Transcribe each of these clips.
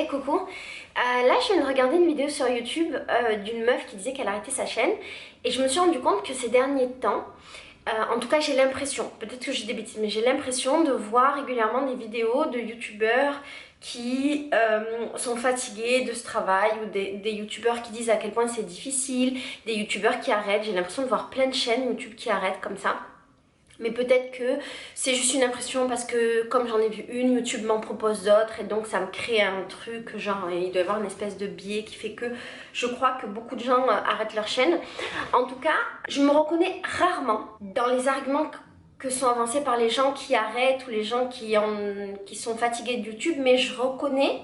Hey, coucou. Là, je viens de regarder une vidéo sur YouTube d'une meuf qui disait qu'elle arrêtait sa chaîne et je me suis rendu compte que ces derniers temps, en tout cas j'ai l'impression, peut-être que j'ai des bêtises, mais j'ai l'impression de voir régulièrement des vidéos de youtubeurs qui sont fatigués de ce travail ou des youtubeurs qui disent à quel point c'est difficile, des youtubeurs qui arrêtent. J'ai l'impression de voir plein de chaînes YouTube qui arrêtent comme ça. Mais peut-être que c'est juste une impression parce que comme j'en ai vu une, YouTube m'en propose d'autres et donc ça me crée un truc, genre il doit y avoir une espèce de biais qui fait que je crois que beaucoup de gens arrêtent leur chaîne. En tout cas, je me reconnais rarement dans les arguments que sont avancés par les gens qui arrêtent ou les gens qui sont fatigués de YouTube, mais je reconnais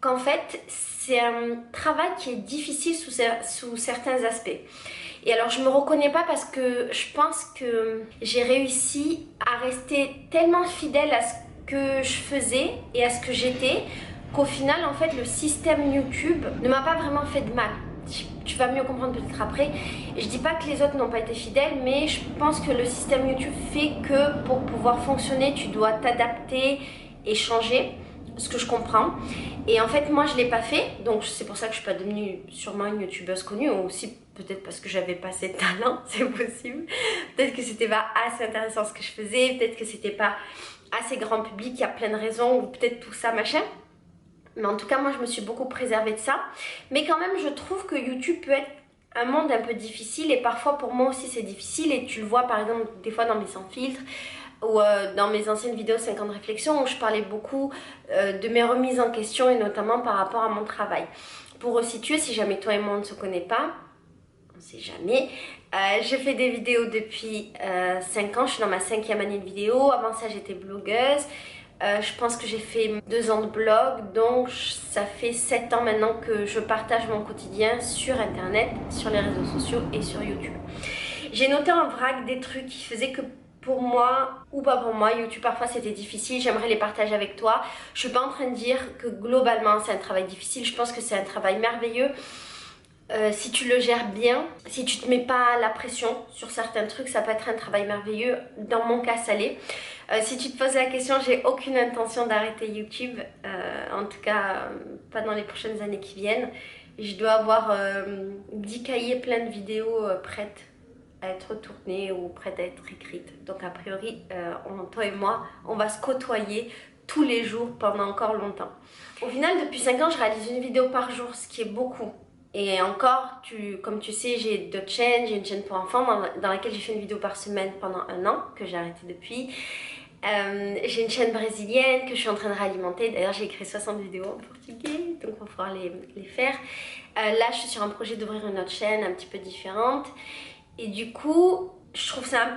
qu'en fait c'est un travail qui est difficile sous certains aspects. Et alors je me reconnais pas parce que je pense que j'ai réussi à rester tellement fidèle à ce que je faisais et à ce que j'étais qu'au final en fait le système YouTube ne m'a pas vraiment fait de mal. Tu vas mieux comprendre peut-être après. Je dis pas que les autres n'ont pas été fidèles, mais je pense que le système YouTube fait que pour pouvoir fonctionner tu dois t'adapter et changer, ce que je comprends. Et en fait moi je l'ai pas fait, donc c'est pour ça que je suis pas devenue sûrement une youtubeuse connue, ou aussi peut-être parce que j'avais pas assez de talent, c'est possible. Peut-être que c'était pas assez intéressant ce que je faisais, peut-être que c'était pas assez grand public, il y a plein de raisons, ou peut-être tout ça machin. Mais en tout cas moi je me suis beaucoup préservée de ça. Mais quand même je trouve que YouTube peut être un monde un peu difficile, et parfois pour moi aussi c'est difficile, et tu le vois par exemple des fois dans mes sans filtres ou dans mes anciennes vidéos 5 ans de réflexion où je parlais beaucoup de mes remises en question et notamment par rapport à mon travail. Pour resituer, si jamais toi et moi on ne se connaît pas, on ne sait jamais, je fais des vidéos depuis 5 ans, je suis dans ma 5e année de vidéo. Avant ça j'étais blogueuse, je pense que j'ai fait 2 ans de blog, donc ça fait 7 ans maintenant que je partage mon quotidien sur internet, sur les réseaux sociaux et sur YouTube. J'ai noté en vrac des trucs qui faisaient que pour moi, ou pas pour moi, YouTube parfois c'était difficile, j'aimerais les partager avec toi. Je suis pas en train de dire que globalement c'est un travail difficile, je pense que c'est un travail merveilleux. Si tu le gères bien, si tu te mets pas la pression sur certains trucs, ça peut être un travail merveilleux. Dans mon cas, ça l'est. Si tu te poses la question, j'ai aucune intention d'arrêter YouTube, en tout cas pas dans les prochaines années qui viennent. Je dois avoir 10 cahiers pleins de vidéos prêtes à être tournée ou prête à être écrite. Donc a priori, toi et moi, on va se côtoyer tous les jours pendant encore longtemps. Au final, depuis 5 ans, je réalise une vidéo par jour, ce qui est beaucoup. Et encore, comme tu sais, j'ai d'autres chaînes. J'ai une chaîne pour enfants dans laquelle j'ai fait une vidéo par semaine pendant 1 an, que j'ai arrêté depuis. J'ai une chaîne brésilienne que je suis en train de réalimenter. D'ailleurs, j'ai écrit 60 vidéos en portugais, donc on va pouvoir les faire. Là, je suis sur un projet d'ouvrir une autre chaîne un petit peu différente. Et du coup, je trouve ça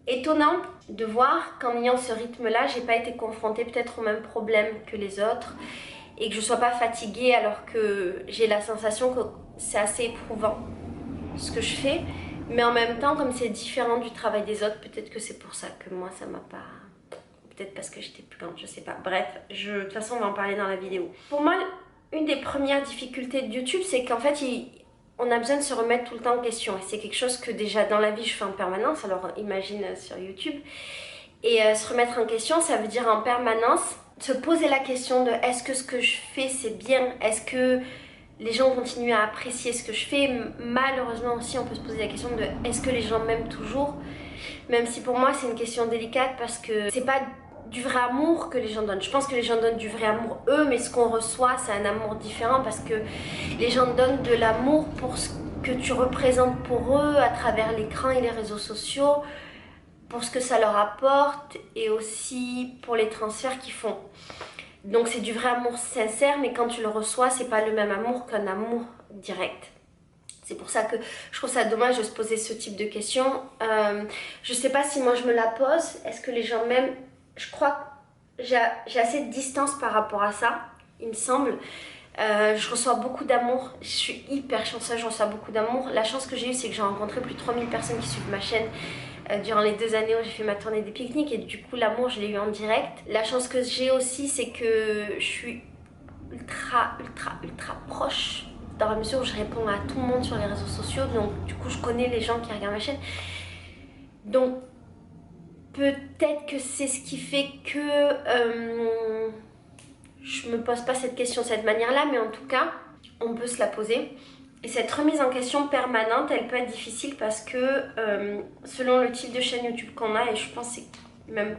étonnant de voir qu'en ayant ce rythme-là, j'ai pas été confrontée peut-être au même problème que les autres et que je sois pas fatiguée, alors que j'ai la sensation que c'est assez éprouvant ce que je fais. Mais en même temps, comme c'est différent du travail des autres, peut-être que c'est pour ça que moi ça m'a pas... Peut-être parce que j'étais plus lente, je sais pas. Bref, de toute façon on va en parler dans la vidéo. Pour moi, une des premières difficultés de YouTube, c'est qu'en fait on a besoin de se remettre tout le temps en question, et c'est quelque chose que déjà dans la vie je fais en permanence, alors imagine sur YouTube. Et se remettre en question, ça veut dire en permanence se poser la question de est-ce que ce que je fais c'est bien, est-ce que les gens continuent à apprécier ce que je fais. Malheureusement aussi on peut se poser la question de est-ce que les gens m'aiment toujours, même si pour moi c'est une question délicate parce que c'est pas du vrai amour que les gens donnent. Je pense que les gens donnent du vrai amour eux, mais ce qu'on reçoit c'est un amour différent parce que les gens donnent de l'amour pour ce que tu représentes pour eux à travers l'écran et les réseaux sociaux, pour ce que ça leur apporte et aussi pour les transferts qu'ils font. Donc c'est du vrai amour sincère, mais quand tu le reçois c'est pas le même amour qu'un amour direct. C'est pour ça que je trouve ça dommage de se poser ce type de questions. Je sais pas si moi je me la pose, est-ce que les gens m'aiment? Je crois que j'ai assez de distance par rapport à ça, il me semble. Je reçois beaucoup d'amour, je suis hyper chanceuse, je reçois beaucoup d'amour. La chance que j'ai eue c'est que j'ai rencontré plus de 3000 personnes qui suivent ma chaîne durant les 2 années où j'ai fait ma tournée des pique-niques, et du coup l'amour je l'ai eu en direct. La chance que j'ai aussi c'est que je suis ultra proche dans la mesure où je réponds à tout le monde sur les réseaux sociaux, donc du coup je connais les gens qui regardent ma chaîne. Donc peut-être que c'est ce qui fait que je me pose pas cette question de cette manière-là, mais en tout cas, on peut se la poser. Et cette remise en question permanente, elle peut être difficile parce que selon le type de chaîne YouTube qu'on a, et je pense que c'est même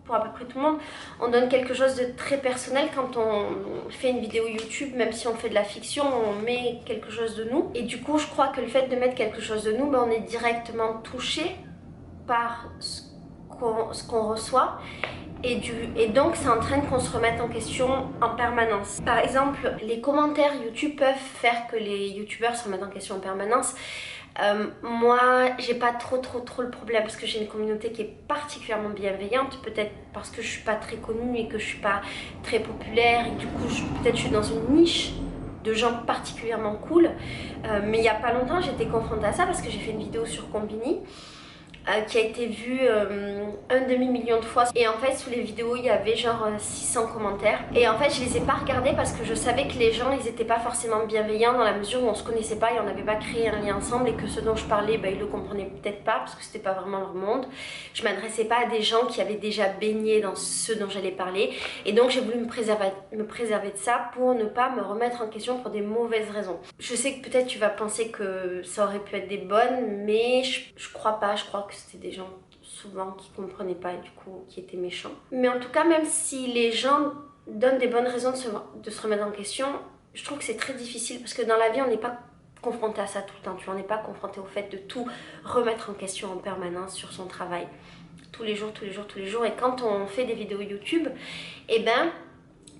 pour à peu près tout le monde, on donne quelque chose de très personnel quand on fait une vidéo YouTube, même si on fait de la fiction, on met quelque chose de nous. Et du coup, je crois que le fait de mettre quelque chose de nous, ben, on est directement touché par ce qu'on reçoit. Et donc ça entraîne qu'on se remette en question en permanence. Par exemple, les commentaires YouTube peuvent faire que les youtubeurs se remettent en question en permanence. Moi, j'ai pas trop le problème parce que j'ai une communauté qui est particulièrement bienveillante. Peut-être parce que je suis pas très connue et que je suis pas très populaire. Et du coup, peut-être je suis dans une niche de gens particulièrement cool. Mais il y a pas longtemps, j'étais confrontée à ça parce que j'ai fait une vidéo sur Combini. Qui a été vue 1,5 million de fois. Et en fait, sous les vidéos, il y avait genre 600 commentaires. Et en fait, je les ai pas regardés parce que je savais que les gens, ils étaient pas forcément bienveillants dans la mesure où on se connaissait pas et on n'avait pas créé un lien ensemble et que ce dont je parlais, bah, ils le comprenaient peut-être pas parce que c'était pas vraiment leur monde. Je m'adressais pas à des gens qui avaient déjà baigné dans ce dont j'allais parler. Et donc, j'ai voulu me préserver de ça pour ne pas me remettre en question pour des mauvaises raisons. Je sais que peut-être tu vas penser que ça aurait pu être des bonnes, mais je crois pas. Je crois que c'était des gens souvent qui comprenaient pas et du coup qui étaient méchants. Mais en tout cas, même si les gens donnent des bonnes raisons de se remettre en question, je trouve que c'est très difficile parce que dans la vie on n'est pas confronté à ça tout le temps. Tu vois, on n'est pas confronté au fait de tout remettre en question en permanence sur son travail. Tous les jours. Et quand on fait des vidéos YouTube, eh ben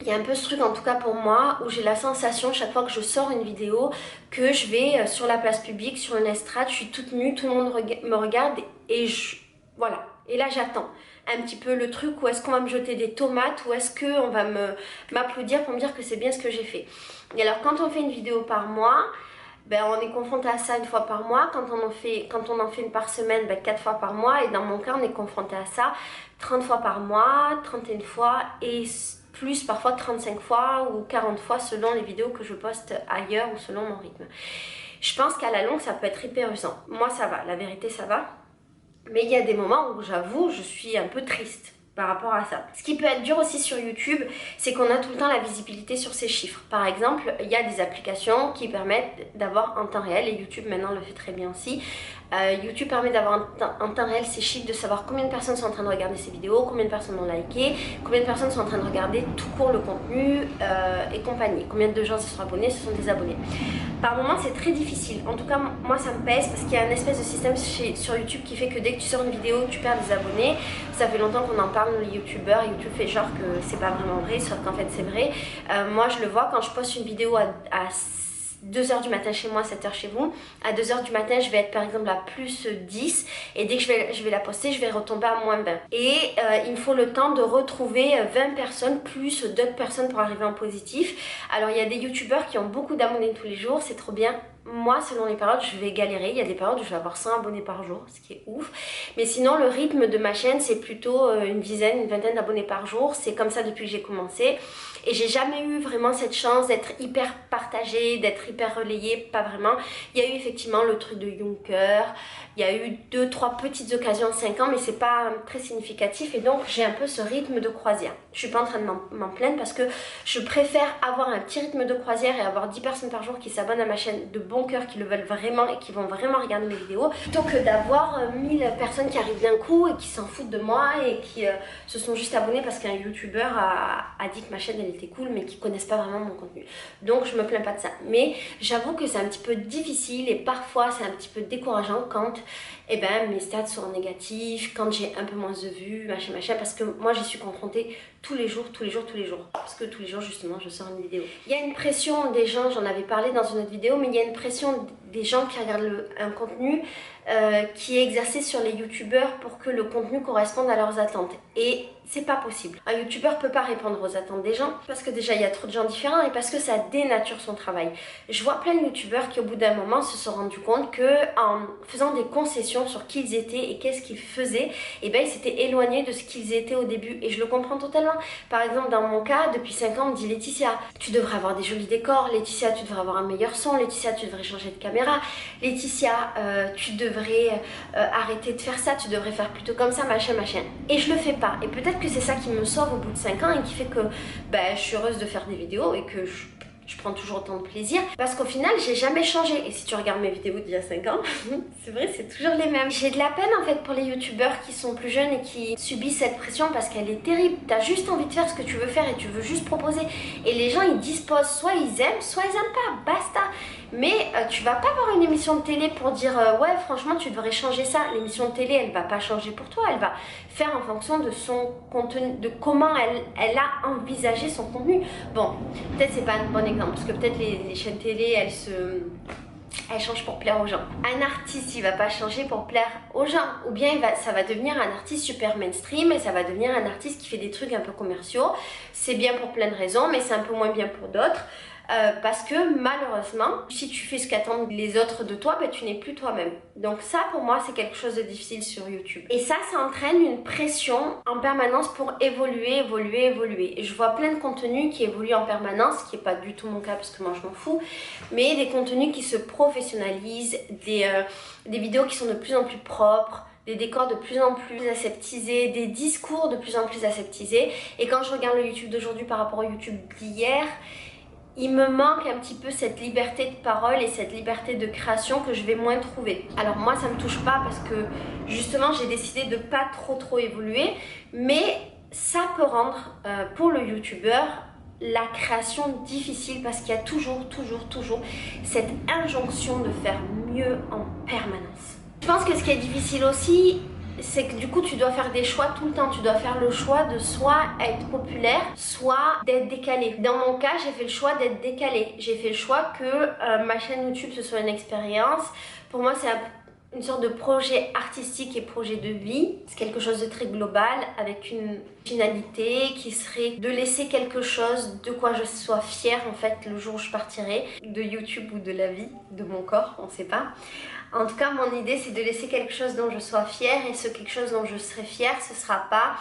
il y a un peu ce truc, en tout cas pour moi, où j'ai la sensation chaque fois que je sors une vidéo que je vais sur la place publique, sur une estrade, je suis toute nue, tout le monde me regarde et voilà. Et là j'attends un petit peu le truc où est-ce qu'on va me jeter des tomates ou est-ce qu'on va m'applaudir pour me dire que c'est bien ce que j'ai fait. Et alors quand on fait une vidéo par mois, ben, on est confronté à ça une fois par mois. Quand on en fait une par semaine, ben, 4 fois par mois. Et dans mon cas, on est confronté à ça 30 fois par mois, 31 fois et plus parfois 35 fois ou 40 fois selon les vidéos que je poste ailleurs ou selon mon rythme. Je pense qu'à la longue ça peut être hyper usant. Moi ça va, la vérité ça va. Mais il y a des moments où j'avoue je suis un peu triste par rapport à ça. Ce qui peut être dur aussi sur YouTube, c'est qu'on a tout le temps la visibilité sur ces chiffres. Par exemple, il y a des applications qui permettent d'avoir en temps réel, et YouTube maintenant le fait très bien aussi, YouTube permet d'avoir en temps réel ces chiffres, de savoir combien de personnes sont en train de regarder ces vidéos, combien de personnes ont liké, combien de personnes sont en train de regarder tout court le contenu et compagnie. Combien de gens se sont abonnés, ce sont des abonnés. Par moments c'est très difficile, en tout cas moi ça me pèse parce qu'il y a un espèce de système sur YouTube qui fait que dès que tu sors une vidéo tu perds des abonnés. Ça fait longtemps qu'on en parle les youtubeurs, YouTube fait genre que c'est pas vraiment vrai, sauf qu'en fait c'est vrai. Moi je le vois quand je poste une vidéo à 2h du matin chez moi, 7h chez vous. À 2h du matin, je vais être par exemple à plus 10 et dès que je vais la poster, je vais retomber à moins 20. Et il me faut le temps de retrouver 20 personnes plus d'autres personnes pour arriver en positif. Alors il y a des youtubeurs qui ont beaucoup d'abonnés tous les jours, c'est trop bien. Moi, selon les périodes, je vais galérer. Il y a des périodes où je vais avoir 100 abonnés par jour, ce qui est ouf. Mais sinon, le rythme de ma chaîne, c'est plutôt une dizaine, une vingtaine d'abonnés par jour. C'est comme ça depuis que j'ai commencé. Et j'ai jamais eu vraiment cette chance d'être hyper partagée, d'être hyper relayée, pas vraiment. Il y a eu effectivement le truc de Juncker. Il y a eu 2-3 petites occasions en 5 ans, mais c'est pas très significatif. Et donc, j'ai un peu ce rythme de croisière. Je suis pas en train de m'en plaindre parce que je préfère avoir un petit rythme de croisière et avoir 10 personnes par jour qui s'abonnent à ma chaîne de bon cœur, qui le veulent vraiment et qui vont vraiment regarder mes vidéos, plutôt que d'avoir 1000 personnes qui arrivent d'un coup et qui s'en foutent de moi et qui se sont juste abonnés parce qu'un youtubeur a dit que ma chaîne elle était cool mais qui connaissent pas vraiment mon contenu. Donc je me plains pas de ça. Mais j'avoue que c'est un petit peu difficile et parfois c'est un petit peu décourageant quand eh ben, mes stats sont négatifs, quand j'ai un peu moins de vues, machin, parce que moi j'y suis confrontée tous les jours. Parce que tous les jours justement je sors une vidéo. Il y a une pression des gens, j'en avais parlé dans une autre vidéo, mais il y a une pression des gens qui regardent un contenu qui est exercé sur les youtubeurs pour que le contenu corresponde à leurs attentes. Et c'est pas possible. Un youtubeur peut pas répondre aux attentes des gens parce que déjà il y a trop de gens différents et parce que ça dénature son travail. Je vois plein de youtubeurs qui au bout d'un moment se sont rendus compte que en faisant des concessions sur qui ils étaient et qu'est-ce qu'ils faisaient, et ben ils s'étaient éloignés de ce qu'ils étaient au début et je le comprends totalement. Par exemple dans mon cas, depuis 5 ans on me dit Laetitia, tu devrais avoir des jolis décors, Laetitia tu devrais avoir un meilleur son, Laetitia tu devrais changer de caméra. Laetitia, tu devrais arrêter de faire ça, tu devrais faire plutôt comme ça, machin, machin. Et je le fais pas. Et peut-être que c'est ça qui me sauve au bout de 5 ans et qui fait que je suis heureuse de faire des vidéos et que je prends toujours autant de plaisir parce qu'au final j'ai jamais changé. Et si tu regardes mes vidéos d'il y a 5 ans, c'est vrai, c'est toujours les mêmes. J'ai de la peine en fait pour les youtubeurs qui sont plus jeunes et qui subissent cette pression parce qu'elle est terrible. T'as juste envie de faire ce que tu veux faire et tu veux juste proposer. Et les gens ils disposent, soit ils aiment pas, basta. Mais tu vas pas avoir une émission de télé pour dire ouais franchement tu devrais changer ça. L'émission de télé elle va pas changer pour toi, elle va faire en fonction de son contenu, de comment elle a envisagé son contenu. Bon, peut-être c'est pas un bon exemple parce que peut-être les chaînes télé elles changent pour plaire aux gens. Un artiste il va pas changer pour plaire aux gens, ou bien ça va devenir un artiste super mainstream et ça va devenir un artiste qui fait des trucs un peu commerciaux. C'est bien pour plein de raisons mais c'est un peu moins bien pour d'autres. Parce que malheureusement, si tu fais ce qu'attendent les autres de toi, tu n'es plus toi-même. Donc ça pour moi c'est quelque chose de difficile sur YouTube. Et ça entraîne une pression en permanence pour évoluer. Et je vois plein de contenus qui évoluent en permanence, ce qui n'est pas du tout mon cas parce que moi je m'en fous. Mais des contenus qui se professionnalisent, des vidéos qui sont de plus en plus propres, des décors de plus en plus aseptisés, des discours de plus en plus aseptisés. Et quand je regarde le YouTube d'aujourd'hui par rapport au YouTube d'hier, il me manque un petit peu cette liberté de parole et cette liberté de création que je vais moins trouver. Alors moi ça me touche pas parce que justement j'ai décidé de pas trop évoluer, mais ça peut rendre pour le youtubeur la création difficile parce qu'il y a toujours cette injonction de faire mieux en permanence. Je pense que ce qui est difficile aussi, c'est que du coup tu dois faire des choix tout le temps. Tu dois faire le choix de soit être populaire, soit d'être décalé. Dans mon cas, j'ai fait le choix d'être décalé. J'ai fait le choix que ma chaîne YouTube ce soit une expérience. Pour moi c'est une sorte de projet artistique et projet de vie. C'est quelque chose de très global avec une finalité qui serait de laisser quelque chose de quoi je sois fière en fait le jour où je partirai de YouTube ou de la vie, de mon corps, on sait pas. En tout cas, mon idée, c'est de laisser quelque chose dont je sois fière et ce quelque chose dont je serai fière, ce sera pas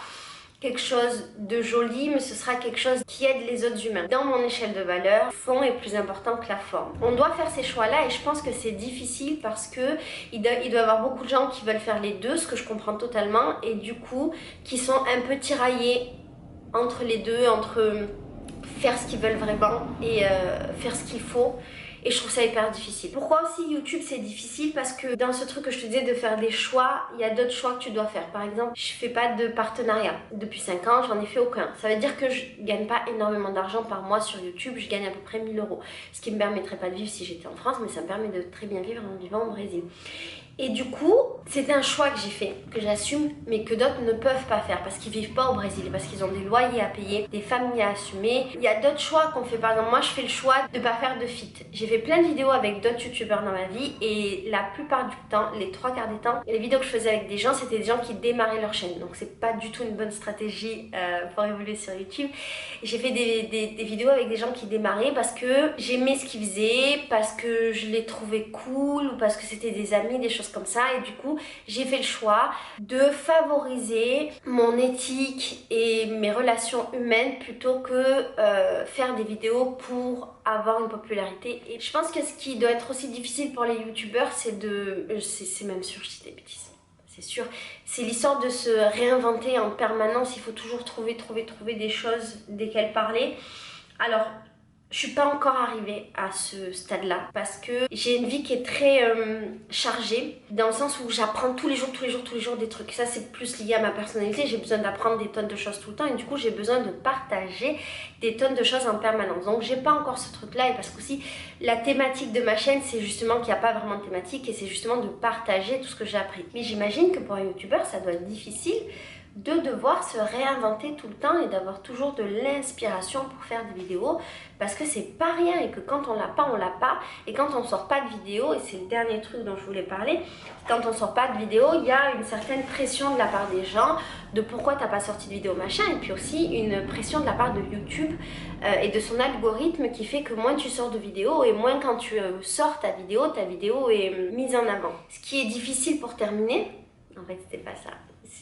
quelque chose de joli, mais ce sera quelque chose qui aide les autres humains. Dans mon échelle de valeur, le fond est plus important que la forme. On doit faire ces choix-là et je pense que c'est difficile parce que il doit y avoir beaucoup de gens qui veulent faire les deux, ce que je comprends totalement, et du coup, qui sont un peu tiraillés entre les deux, entre faire ce qu'ils veulent vraiment et faire ce qu'il faut. Et je trouve ça hyper difficile. Pourquoi aussi YouTube c'est difficile? Parce que dans ce truc que je te disais de faire des choix, il y a d'autres choix que tu dois faire. Par exemple, je fais pas de partenariat. Depuis 5 ans, j'en ai fait aucun. Ça veut dire que je gagne pas énormément d'argent par mois sur YouTube. Je gagne à peu près 1000 €. Ce qui me permettrait pas de vivre si j'étais en France, mais ça me permet de très bien vivre en vivant au Brésil. Et du coup, c'est un choix que j'ai fait, que j'assume, mais que d'autres ne peuvent pas faire parce qu'ils vivent pas au Brésil, parce qu'ils ont des loyers à payer, des familles à assumer. Il y a d'autres choix qu'on fait. Par exemple, moi je fais le choix de pas faire de feat. J'ai fait plein de vidéos avec d'autres youtubeurs dans ma vie et la plupart du temps, les 3/4 des temps, les vidéos que je faisais avec des gens, c'était des gens qui démarraient leur chaîne. Donc c'est pas du tout une bonne stratégie pour évoluer sur YouTube. J'ai fait des vidéos avec des gens qui démarraient parce que j'aimais ce qu'ils faisaient, parce que je les trouvais cool ou parce que c'était des amis, des choses comme ça. Et du coup j'ai fait le choix de favoriser mon éthique et mes relations humaines plutôt que faire des vidéos pour avoir une popularité. Et je pense que ce qui doit être aussi difficile pour les youtubeurs, c'est de... c'est même sûr, je dis des bêtises, c'est sûr, c'est l'histoire de se réinventer en permanence. Il faut toujours trouver des choses desquelles parler. Alors je suis pas encore arrivée à ce stade-là parce que j'ai une vie qui est très chargée, dans le sens où j'apprends tous les jours des trucs. Ça c'est plus lié à ma personnalité, j'ai besoin d'apprendre des tonnes de choses tout le temps et du coup j'ai besoin de partager des tonnes de choses en permanence. Donc j'ai pas encore ce truc-là, et parce qu'aussi la thématique de ma chaîne c'est justement qu'il n'y a pas vraiment de thématique et c'est justement de partager tout ce que j'ai appris. Mais j'imagine que pour un youtubeur ça doit être difficile de devoir se réinventer tout le temps et d'avoir toujours de l'inspiration pour faire des vidéos, parce que c'est pas rien et que quand on l'a pas, on l'a pas. Et quand on sort pas de vidéo, et c'est le dernier truc dont je voulais parler, quand on sort pas de vidéo, il y a une certaine pression de la part des gens de pourquoi t'as pas sorti de vidéo machin, et puis aussi une pression de la part de YouTube et de son algorithme qui fait que moins tu sors de vidéos et moins quand tu sors ta vidéo est mise en avant. Ce qui est difficile pour terminer, en fait c'était pas ça.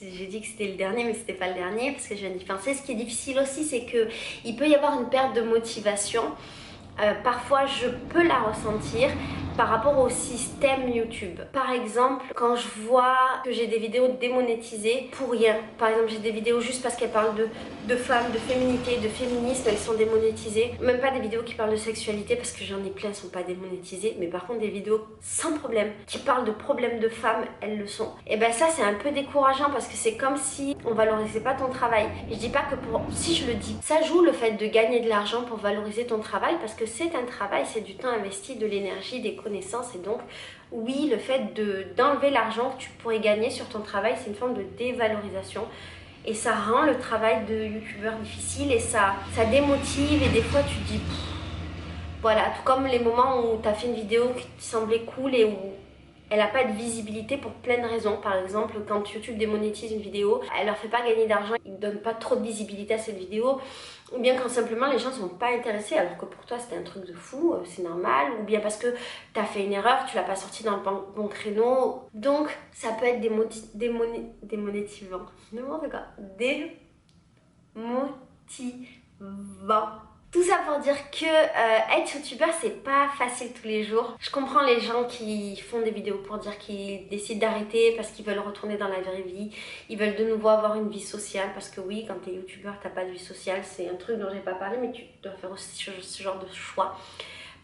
J'ai dit que c'était le dernier, mais c'était pas le dernier parce que je viens d'y penser. Ce qui est difficile aussi, c'est que il peut y avoir une perte de motivation. Parfois je peux la ressentir, par rapport au système YouTube. Par exemple, quand je vois que j'ai des vidéos démonétisées pour rien, par exemple j'ai des vidéos juste parce qu'elles parlent de femmes, de féminité, de féminisme, elles sont démonétisées. Même pas des vidéos qui parlent de sexualité parce que j'en ai plein, elles sont pas démonétisées, mais par contre des vidéos sans problème, qui parlent de problèmes de femmes, elles le sont. Et ben ça c'est un peu décourageant parce que c'est comme si on valorisait pas ton travail. Et je dis pas que si je le dis, ça joue le fait de gagner de l'argent pour valoriser ton travail parce que c'est un travail, c'est du temps investi, de l'énergie, des connaissances et donc oui, le fait d'enlever l'argent que tu pourrais gagner sur ton travail, c'est une forme de dévalorisation. Et ça rend le travail de youtubeur difficile et ça démotive et des fois tu te dis pff, voilà, tout comme les moments où tu as fait une vidéo qui te semblait cool et où elle n'a pas de visibilité pour plein de raisons. Par exemple, quand YouTube démonétise une vidéo, elle leur fait pas gagner d'argent, ils ne donnent pas trop de visibilité à cette vidéo. Ou bien quand simplement les gens ne sont pas intéressés alors que pour toi c'était un truc de fou, c'est normal. Ou bien parce que tu as fait une erreur, tu l'as pas sorti dans le bon créneau. Donc ça peut être démonétivant. N'importe quoi. Démotivant. Tout ça pour dire que être youtubeur c'est pas facile tous les jours. Je comprends les gens qui font des vidéos pour dire qu'ils décident d'arrêter parce qu'ils veulent retourner dans la vraie vie. Ils veulent de nouveau avoir une vie sociale parce que oui, quand t'es youtubeur t'as pas de vie sociale. C'est un truc dont j'ai pas parlé mais tu dois faire aussi ce genre de choix.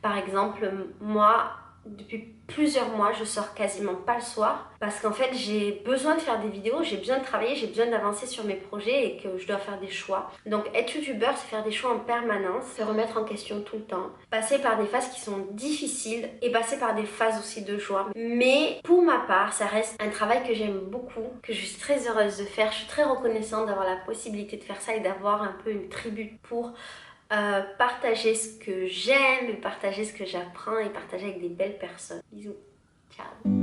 Par exemple, moi, depuis plusieurs mois, je sors quasiment pas le soir parce qu'en fait j'ai besoin de faire des vidéos, j'ai besoin de travailler, j'ai besoin d'avancer sur mes projets et que je dois faire des choix. Donc être youtubeur, c'est faire des choix en permanence, se remettre en question tout le temps, passer par des phases qui sont difficiles et passer par des phases aussi de joie. Mais pour ma part, ça reste un travail que j'aime beaucoup, que je suis très heureuse de faire. Je suis très reconnaissante d'avoir la possibilité de faire ça et d'avoir un peu une tribu pour partager ce que j'aime, partager ce que j'apprends et partager avec des belles personnes. Bisous, ciao.